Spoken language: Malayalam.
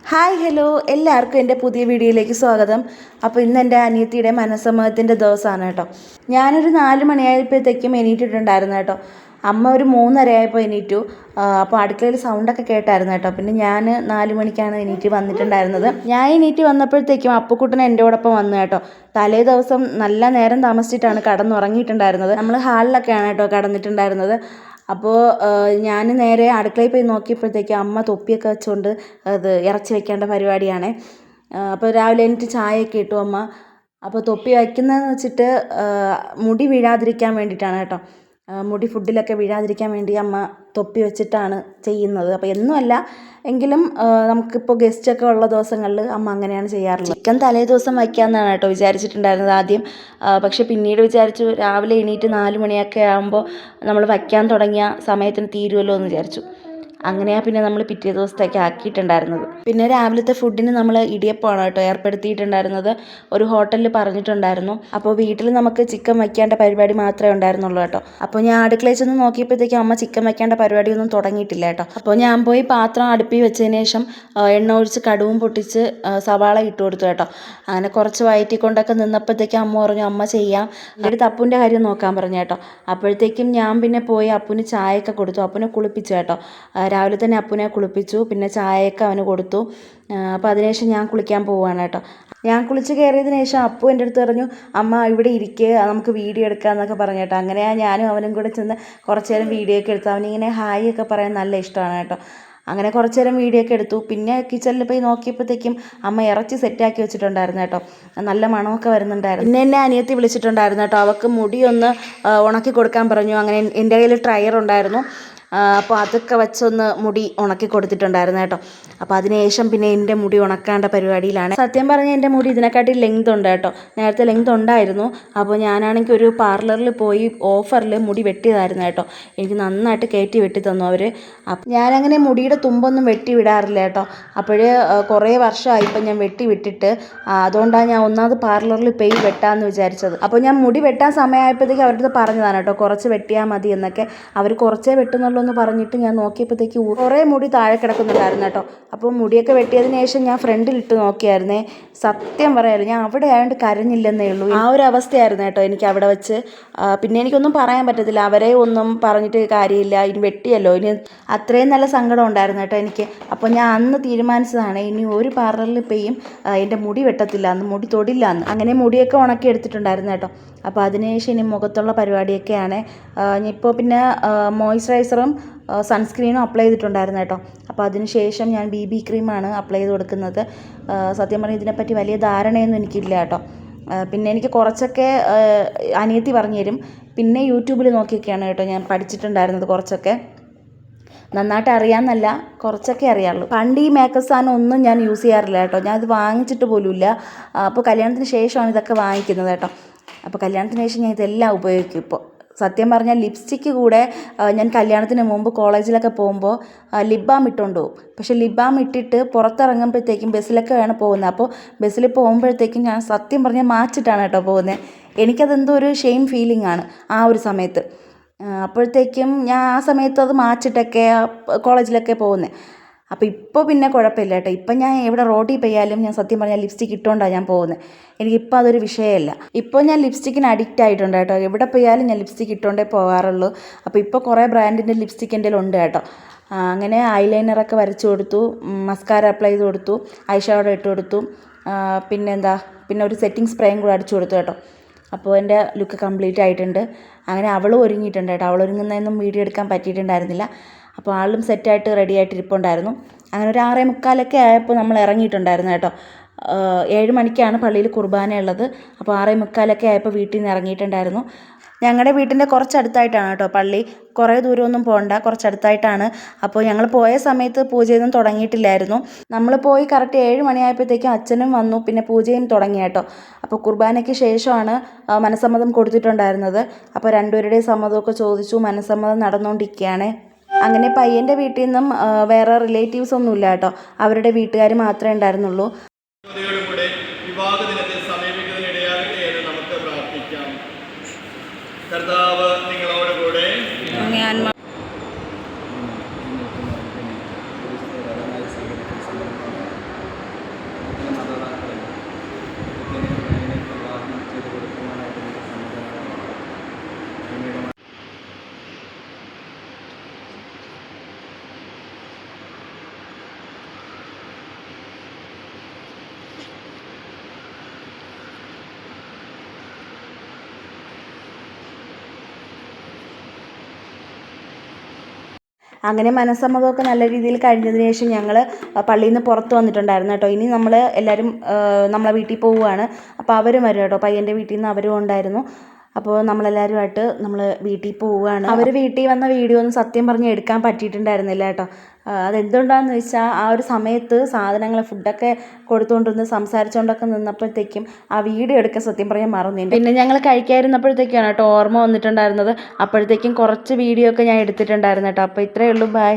ഹായ് ഹലോ എല്ലാവർക്കും എൻ്റെ പുതിയ വീഡിയോയിലേക്ക് സ്വാഗതം. അപ്പോൾ ഇന്ന് എൻ്റെ അനിയത്തിയുടെ മനസ്സമ്മതത്തിൻ്റെ ദിവസമാണ് കേട്ടോ. ഞാനൊരു 4 മണിയായപ്പോഴത്തേക്കും എണീറ്റിട്ടുണ്ടായിരുന്നു കേട്ടോ. അമ്മ ഒരു 3:30 ആയപ്പോൾ എണീറ്റു. അപ്പോൾ അടുക്കളയിൽ സൗണ്ടൊക്കെ കേട്ടായിരുന്നു കേട്ടോ. പിന്നെ ഞാൻ 4 മണിക്കാണ് എണീറ്റ് വന്നിട്ടുണ്ടായിരുന്നത്. ഞാൻ എണീറ്റ് വന്നപ്പോഴത്തേക്കും അപ്പുക്കുട്ടൻ എൻ്റെയോടൊപ്പം വന്നു കേട്ടോ. തലേ ദിവസം നല്ല നേരം താമസിച്ചിട്ടാണ് കടന്നുറങ്ങിയിട്ടുണ്ടായിരുന്നത്. നമ്മൾ ഹാളിലൊക്കെയാണ് കേട്ടോ കടന്നിട്ടുണ്ടായിരുന്നത്. അപ്പോൾ ഞാൻ നേരെ അടുക്കളയിൽ പോയി നോക്കിയപ്പോഴത്തേക്കും അമ്മ തൊപ്പിയൊക്കെ വെച്ചുകൊണ്ട് അത് ഇറച്ചി വെക്കേണ്ട പരിപാടിയാണ്. അപ്പോൾ രാവിലെ എണീറ്റ് ചായയൊക്കെ ഇട്ടു അമ്മ. അപ്പോൾ തൊപ്പി വയ്ക്കുന്നതെന്ന് വെച്ചിട്ട് മുടി വീഴാതിരിക്കാൻ വേണ്ടിയിട്ടാണ് കേട്ടോ. മുടി ഫുഡിലൊക്കെ വീഴാതിരിക്കാൻ വേണ്ടി അമ്മ തൊപ്പി വെച്ചിട്ടാണ് ചെയ്യുന്നത്. അപ്പോൾ എന്നുമല്ല എങ്കിലും നമുക്കിപ്പോൾ ഗസ്റ്റൊക്കെ ഉള്ള ദിവസങ്ങളിൽ അമ്മ അങ്ങനെയാണ് ചെയ്യാറുള്ളത്. ചിക്കൻ തലേ ദിവസം വയ്ക്കാമെന്നാണ് കേട്ടോ വിചാരിച്ചിട്ടുണ്ടായിരുന്നത് ആദ്യം. പക്ഷെ പിന്നീട് വിചാരിച്ചു രാവിലെ എണീറ്റ് 4 മണിയൊക്കെ ആകുമ്പോൾ നമ്മൾ വയ്ക്കാൻ തുടങ്ങിയ സമയത്തിന് തീരുമല്ലോ എന്ന് വിചാരിച്ചു. അങ്ങനെയാണ് പിന്നെ നമ്മൾ പിറ്റേ ദിവസത്തേക്ക് ആക്കിയിട്ടുണ്ടായിരുന്നത്. പിന്നെ രാവിലത്തെ ഫുഡിന് നമ്മൾ ഇടിയപ്പമാണ് കേട്ടോ ഏർപ്പെടുത്തിയിട്ടുണ്ടായിരുന്നത്. ഒരു ഹോട്ടലിൽ പറഞ്ഞിട്ടുണ്ടായിരുന്നു. അപ്പോൾ വീട്ടിൽ നമുക്ക് ചിക്കൻ വയ്ക്കേണ്ട പരിപാടി മാത്രമേ ഉണ്ടായിരുന്നുള്ളൂ കേട്ടോ. അപ്പോൾ ഞാൻ അടുക്കളയിൽ ചെന്ന് നോക്കിയപ്പോഴത്തേക്കും അമ്മ ചിക്കൻ വയ്ക്കേണ്ട പരിപാടിയൊന്നും തുടങ്ങിയിട്ടില്ല കേട്ടോ. അപ്പോൾ ഞാൻ പോയി പാത്രം അടുപ്പിൽ വെച്ചതിന് ശേഷം എണ്ണ ഒഴിച്ച് കടുവും പൊട്ടിച്ച് സവാള ഇട്ട് കൊടുത്തു കേട്ടോ. അങ്ങനെ കുറച്ച് വയറ്റിക്കൊണ്ടൊക്കെ നിന്നപ്പോഴത്തേക്കും അമ്മ പറഞ്ഞു അമ്മ ചെയ്യാം, എടുത്ത് അപ്പൂൻ്റെ കാര്യം നോക്കാൻ പറഞ്ഞു കേട്ടോ. അപ്പോഴത്തേക്കും ഞാൻ പിന്നെ പോയി അപ്പൂന് ചായയൊക്കെ കൊടുത്തു. അപ്പൂനെ കുളിപ്പിച്ചു കേട്ടോ. രാവിലെ തന്നെ അപ്പൂനെ കുളിപ്പിച്ചു. പിന്നെ ചായയൊക്കെ അവന് കൊടുത്തു. അപ്പോൾ അതിനുശേഷം ഞാൻ കുളിക്കാൻ പോവുകയാണ് കേട്ടോ. ഞാൻ കുളിച്ച് കയറിയതിന് ശേഷം അപ്പു എൻ്റെ അടുത്ത് പറഞ്ഞു അമ്മ ഇവിടെ ഇരിക്കുക, നമുക്ക് വീഡിയോ എടുക്കാമെന്നൊക്കെ പറഞ്ഞു കേട്ടോ. അങ്ങനെ ഞാനും അവനും കൂടെ ചെന്ന് കുറച്ച് നേരം വീഡിയോ ഒക്കെ എടുത്തു. അവനിങ്ങനെ ഹായ് ഒക്കെ പറയാൻ നല്ല ഇഷ്ടമാണ് കേട്ടോ. അങ്ങനെ കുറച്ച് നേരം വീഡിയോ ഒക്കെ എടുത്തു. പിന്നെ കിച്ചണിൽ പോയി നോക്കിയപ്പോഴത്തേക്കും അമ്മ ഇറച്ചി സെറ്റാക്കി വെച്ചിട്ടുണ്ടായിരുന്നു കേട്ടോ. നല്ല മണമൊക്കെ വരുന്നുണ്ടായിരുന്നു. പിന്നെ എന്നെ അനിയത്തി വിളിച്ചിട്ടുണ്ടായിരുന്നു കേട്ടോ. അവൾക്ക് മുടി ഒന്ന് ഉണക്കി കൊടുക്കാൻ പറഞ്ഞു. അങ്ങനെ എൻ്റെ കയ്യിൽ ഡ്രയർ ഉണ്ടായിരുന്നു. അപ്പോൾ അതൊക്കെ വെച്ചൊന്ന് മുടി ഉണക്കി കൊടുത്തിട്ടുണ്ടായിരുന്നു കേട്ടോ. അപ്പോൾ അതിനുശേഷം പിന്നെ എൻ്റെ മുടി ഉണക്കേണ്ട പരിപാടിയിലാണ്. സത്യം പറഞ്ഞാൽ എൻ്റെ മുടി ഇതിനെക്കാട്ടി ലെങ്ത് ഉണ്ട് കേട്ടോ. നേരത്തെ ലെങ്ത് ഉണ്ടായിരുന്നു. അപ്പോൾ ഞാനാണെങ്കിൽ ഒരു പാർലറിൽ പോയി ഓഫറിൽ മുടി വെട്ടിയതായിരുന്നു കേട്ടോ. എനിക്ക് നന്നായിട്ട് കയറ്റി വെട്ടി തന്നു അവർ. അപ്പം ഞാനങ്ങനെ മുടിയുടെ തുമ്പൊന്നും വെട്ടി വിടാറില്ല കേട്ടോ. അപ്പോഴേ കുറേ വർഷമായി ഇപ്പം ഞാൻ വെട്ടി വിട്ടിട്ട്. അതുകൊണ്ടാണ് ഞാൻ ഒന്നാമത് പാർലറിൽ പോയി വെട്ടാമെന്ന് വിചാരിച്ചത്. അപ്പോൾ ഞാൻ മുടി വെട്ടാൻ സമയമായപ്പോഴത്തേക്ക് അവരുടെ അടുത്ത് പറഞ്ഞതാണ് കേട്ടോ കുറച്ച് വെട്ടിയാൽ മതി എന്നൊക്കെ. അവർ കുറച്ചേ വെട്ടുന്നുള്ളൂ എന്ന് പറഞ്ഞിട്ട് ഞാൻ നോക്കിയപ്പോഴത്തേക്ക് കുറേ മുടി താഴെ കിടക്കുന്നുണ്ടായിരുന്നു കേട്ടോ. അപ്പോൾ മുടിയൊക്കെ വെട്ടിയതിന് ശേഷം ഞാൻ ഫ്രണ്ടിലിട്ട് നോക്കിയായിരുന്നേ. സത്യം പറയാമല്ലോ ഞാൻ അവിടെ ആയതുകൊണ്ട് കരഞ്ഞില്ലെന്നേ ഉള്ളൂ. ആ ഒരു അവസ്ഥയായിരുന്നു കേട്ടോ എനിക്ക് അവിടെ വെച്ച്. പിന്നെ എനിക്കൊന്നും പറയാൻ പറ്റത്തില്ല. അവരെ ഒന്നും പറഞ്ഞിട്ട് കാര്യമില്ല. ഇനി വെട്ടിയല്ലോ, ഇനി അത്രയും നല്ല സങ്കടം ഉണ്ടായിരുന്നു കേട്ടോ എനിക്ക്. അപ്പോൾ ഞാൻ അന്ന് തീരുമാനിച്ചതാണ് ഇനി ഒരു പാർലറിൽ പോയും എൻ്റെ മുടി വെട്ടത്തില്ല, അന്ന് മുടി തൊടില്ല എന്ന്. അങ്ങനെ മുടിയൊക്കെ ഉണക്കി എടുത്തിട്ടുണ്ടായിരുന്നു കേട്ടോ. അപ്പോൾ അതിനുശേഷം ഇനി മുഖത്തുള്ള പരിപാടിയൊക്കെയാണ്. ഇപ്പോൾ പിന്നെ മോയ്സ്ചറൈസറും സൺസ്ക്രീനും അപ്ലൈ ചെയ്തിട്ടുണ്ടായിരുന്നു കേട്ടോ. അപ്പോൾ അതിന് ശേഷം ഞാൻ BB ക്രീമാണ് അപ്ലൈ ചെയ്ത് കൊടുക്കുന്നത്. സത്യം പറഞ്ഞാൽ ഇതിനെപ്പറ്റി വലിയ ധാരണയൊന്നും എനിക്കില്ല കേട്ടോ. പിന്നെ എനിക്ക് കുറച്ചൊക്കെ അനിയത്തി പറഞ്ഞു തരും. പിന്നെ യൂട്യൂബിൽ നോക്കിയൊക്കെയാണ് കേട്ടോ ഞാൻ പഠിച്ചിട്ടുണ്ടായിരുന്നത്. കുറച്ചൊക്കെ നന്നായിട്ട് അറിയാമെന്നല്ല, കുറച്ചൊക്കെ അറിയാറുള്ളൂ. പണ്ട് ഈ മേക്കപ്പ് സാധനം ഒന്നും ഞാൻ യൂസ് ചെയ്യാറില്ല കേട്ടോ. ഞാനത് വാങ്ങിച്ചിട്ട് പോലുമില്ല. അപ്പോൾ കല്യാണത്തിന് ശേഷമാണ് ഇതൊക്കെ വാങ്ങിക്കുന്നത് കേട്ടോ. അപ്പോൾ കല്യാണത്തിന് ശേഷം ഞാൻ ഇതെല്ലാം ഉപയോഗിക്കും ഇപ്പോൾ. സത്യം പറഞ്ഞാൽ ലിപ്സ്റ്റിക്ക് കൂടെ ഞാൻ കല്യാണത്തിന് മുമ്പ് കോളേജിലൊക്കെ പോകുമ്പോൾ ലിപ് ബാം ഇട്ടുകൊണ്ട് പോകും. പക്ഷേ ലിപ് ബാം ഇട്ടിട്ട് പുറത്തിറങ്ങുമ്പോഴത്തേക്കും ബസ്സിലൊക്കെ വേണം പോകുന്നത്. അപ്പോൾ ബസ്സിൽ പോകുമ്പോഴത്തേക്കും ഞാൻ സത്യം പറഞ്ഞാൽ മാച്ചിട്ടാണ് കേട്ടോ പോകുന്നത്. എനിക്കതെന്തോ ഒരു ഷെയിം ഫീലിംഗ് ആണ് ആ ഒരു സമയത്ത്. അപ്പോഴത്തേക്കും ഞാൻ ആ സമയത്ത് അത് മാച്ചിട്ടൊക്കെ കോളേജിലൊക്കെ പോകുന്നത്. അപ്പോൾ ഇപ്പോൾ പിന്നെ കുഴപ്പമില്ല കേട്ടോ. ഇപ്പം ഞാൻ എവിടെ റോഡിൽ പോയാലും ഞാൻ സത്യം പറഞ്ഞാൽ ലിപ്സ്റ്റിക്ക് ഇട്ടുകൊണ്ടാണ് ഞാൻ പോകുന്നത്. എനിക്കിപ്പോൾ അതൊരു വിഷയമല്ല. ഇപ്പോൾ ഞാൻ ലിപ്സ്റ്റിക്കിന് അഡിക്റ്റ് ആയിട്ടുണ്ട് കേട്ടോ. എവിടെ പോയാലും ഞാൻ ലിപ്സ്റ്റിക്ക് ഇട്ടുകൊണ്ടേ പോകാറുള്ളൂ. അപ്പോൾ ഇപ്പോൾ കുറേ ബ്രാൻഡിൻ്റെ ലിപ്സ്റ്റിക്ക് എൻ്റെ ഉണ്ട് കേട്ടോ. അങ്ങനെ ഐലൈനറൊക്കെ വരച്ചു കൊടുത്തു, മസ്കാര അപ്ലൈ ചെയ്ത് കൊടുത്തു, ഐ ഷാഡോ ഇട്ട് കൊടുത്തു, പിന്നെ ഒരു സെറ്റിംഗ് സ്പ്രേയും കൂടെ അടിച്ചു കൊടുത്തു കേട്ടോ. അപ്പോൾ എൻ്റെ ലുക്ക് കംപ്ലീറ്റ് ആയിട്ടുണ്ട്. അങ്ങനെ അവളും ഒരുങ്ങിയിട്ടുണ്ട് കേട്ടോ. അവൾ ഒരുങ്ങുന്നതൊന്നും വീഡിയോ എടുക്കാൻ പറ്റിയിട്ടുണ്ടായിരുന്നില്ല. അപ്പോൾ ആളും സെറ്റായിട്ട് റെഡി ആയിട്ട് ഇരിപ്പുണ്ടായിരുന്നു. അങ്ങനെ ഒരു 6:45 ആയപ്പോൾ നമ്മൾ ഇറങ്ങിയിട്ടുണ്ടായിരുന്നു കേട്ടോ. 7 മണിക്കാണ് പള്ളിയിൽ കുർബാന ഉള്ളത്. അപ്പോൾ 6:45 ആയപ്പോൾ വീട്ടിൽ നിന്ന് ഇറങ്ങിയിട്ടുണ്ടായിരുന്നു. ഞങ്ങളുടെ വീട്ടിൻ്റെ കുറച്ചടുത്തായിട്ടാണ് കേട്ടോ പള്ളി. കുറേ ദൂരമൊന്നും പോകണ്ട, കുറച്ചടുത്തായിട്ടാണ്. അപ്പോൾ ഞങ്ങൾ പോയ സമയത്ത് പൂജയൊന്നും തുടങ്ങിയിട്ടില്ലായിരുന്നു. നമ്മൾ പോയി കറക്റ്റ് 7 മണിയായപ്പോഴത്തേക്കും അച്ഛനും വന്നു. പിന്നെ പൂജയും തുടങ്ങി കേട്ടോ. അപ്പോൾ കുർബാനയ്ക്ക് ശേഷമാണ് മനസ്സമ്മതം കൊടുത്തിട്ടുണ്ടായിരുന്നത്. അപ്പോൾ രണ്ടുപേരുടെയും സമ്മതമൊക്കെ ചോദിച്ചു. മനസ്സമ്മതം നടന്നുകൊണ്ടിരിക്കുകയാണ്. അങ്ങനെ പയ്യൻ്റെ വീട്ടിൽ നിന്നും വേറെ റിലേറ്റീവ്സ് ഒന്നുമില്ല കേട്ടോ. അവരുടെ വീട്ടുകാർ മാത്രമേ ഉണ്ടായിരുന്നുള്ളൂ. വിവാഹ ദിനത്തിൽ സമീപിക്കുന്നതിനിടയാകട്ടെ എന്ന് നമുക്ക് പ്രാർത്ഥിക്കാം. കർത്താവ് നിങ്ങളോട് കൂടെ. അങ്ങനെ മനസ്സമ്മതമൊക്കെ നല്ല രീതിയിൽ കഴിഞ്ഞതിന് ശേഷം ഞങ്ങൾ പള്ളിയിൽ നിന്ന് പുറത്ത് വന്നിട്ടുണ്ടായിരുന്നു കേട്ടോ. ഇനി നമ്മൾ എല്ലാവരും നമ്മളെ വീട്ടിൽ പോവുകയാണ്. അപ്പോൾ അവരും വരും കേട്ടോ, പയ്യൻ്റെ വീട്ടിൽ നിന്ന് അവരും ഉണ്ടായിരുന്നു. അപ്പോൾ നമ്മളെല്ലാവരുമായിട്ട് നമ്മൾ വീട്ടിൽ പോവുകയാണ്. അവർ വീട്ടിൽ വന്ന വീഡിയോ ഒന്നും സത്യം പറഞ്ഞ് എടുക്കാൻ പറ്റിയിട്ടുണ്ടായിരുന്നില്ല കേട്ടോ. അതെന്തുകൊണ്ടാണെന്ന് വെച്ചാൽ ആ ഒരു സമയത്ത് സാധനങ്ങൾ ഫുഡൊക്കെ കൊടുത്തുകൊണ്ടിരുന്ന് സംസാരിച്ചുകൊണ്ടൊക്കെ നിന്നപ്പോഴത്തേക്കും ആ വീഡിയോ എടുക്കാൻ സത്യം പറഞ്ഞാൽ മറന്നു. പിന്നെ ഞങ്ങൾ കഴിക്കാതിരുന്നപ്പോഴത്തേക്കാണ് കേട്ടോ ഓർമ്മ വന്നിട്ടുണ്ടായിരുന്നത്. അപ്പോഴത്തേക്കും കുറച്ച് വീഡിയോ ഒക്കെ ഞാൻ എടുത്തിട്ടുണ്ടായിരുന്നു കേട്ടോ. അപ്പോൾ ഇത്രയേ ഉള്ളൂ, ബൈ.